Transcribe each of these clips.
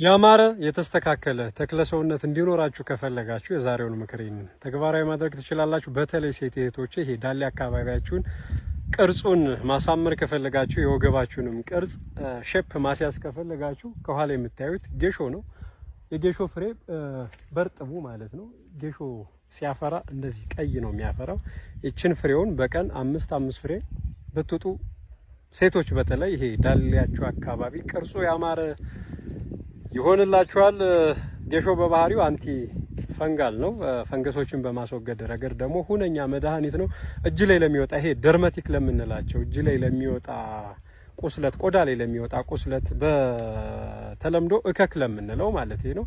ያማረ የተስተካከለ ተክለ ሰውነት እንዲኖራችሁ ከፈለጋችሁ የዛሬውን ምክሬን ተግባራዊ ማድረግ ትችላላችሁ። በተለይ ሴት እህቶቼ ይሄ ዳሌ አካባቢያችሁን ቅርጹን ማሳመር ከፈለጋችሁ የወገባችሁንም ቅርጽ ሼፕ ማስያዝ ከፈለጋችሁ ከኋላ የምታዩት ጌሾ ነው። የጌሾ ፍሬ በርጥቡ ማለት ነው። ጌሾ ሲያፈራ እንደዚህ ቀይ ነው የሚያፈራው። እቺን ፍሬውን በቀን 5 ፍሬ ብትጡ ሴቶች በተለይ ይሄ ዳሌያችሁ አካባቢ ቅርጹ ያማረ ይሆንላችኋል። ጌሾ በባህሪው አንቲ ፈንጋል ነው። ፈንገሶችን በማስወገድ ረገድ ደግሞ ሁነኛ መድኃኒት ነው። እጅ ላይ ለሚወጣ ይሄ ደርመቲክ ለምንላቸው እጅ ላይ ለሚወጣ ቁስለት፣ ቆዳ ላይ ለሚወጣ ቁስለት በተለምዶ እከክ ለምንለው ማለት ነው።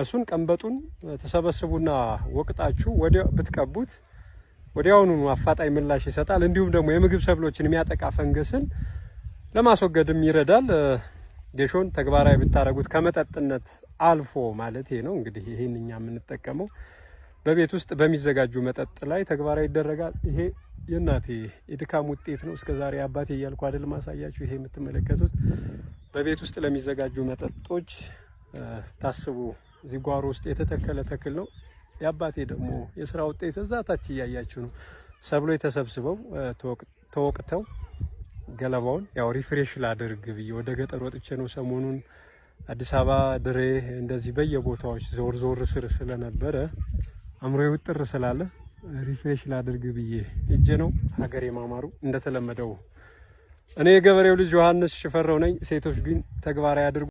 እሱን ቀንበጡን ተሰበስቡና ወቅጣችሁ ወዲያው ብትቀቡት ወዲያውኑ አፋጣኝ ምላሽ ይሰጣል። እንዲሁም ደግሞ የምግብ ሰብሎችን የሚያጠቃ ፈንገስን ለማስወገድም ይረዳል። ጌሾን ተግባራዊ ብታረጉት ከመጠጥነት አልፎ ማለት ነው። እንግዲህ ይሄን እኛ የምንጠቀመው በቤት ውስጥ በሚዘጋጁ መጠጥ ላይ ተግባራዊ ይደረጋል። ይሄ የእናቴ የድካም ውጤት ነው። እስከዛሬ አባቴ እያልኩ አይደል ማሳያችሁ። ይሄ የምትመለከቱት በቤት ውስጥ ለሚዘጋጁ መጠጦች ታስቡ እዚህ ጓሮ ውስጥ የተተከለ ተክል ነው። የአባቴ ደግሞ የስራ ውጤት እዛ ታች እያያችሁ ነው። ሰብሎ ተሰብስበው ተወቅተው ገለባውን ያው ሪፍሬሽ ላድርግ ብዬ ወደ ገጠር ወጥቼ ነው ሰሞኑን አዲስ አበባ ድሬ እንደዚህ በየቦታዎች ዞር ስር ስለነበረ አምሮዬ ውጥር ስላለ ሪፍሬሽ ላድርግ ብዬ እጄ ነው ሀገሬ ማማሩ። እንደተለመደው እኔ የገበሬው ልጅ ዮሐንስ ሽፈራው ነኝ። ሴቶች ግን ተግባራዊ አድርጉ።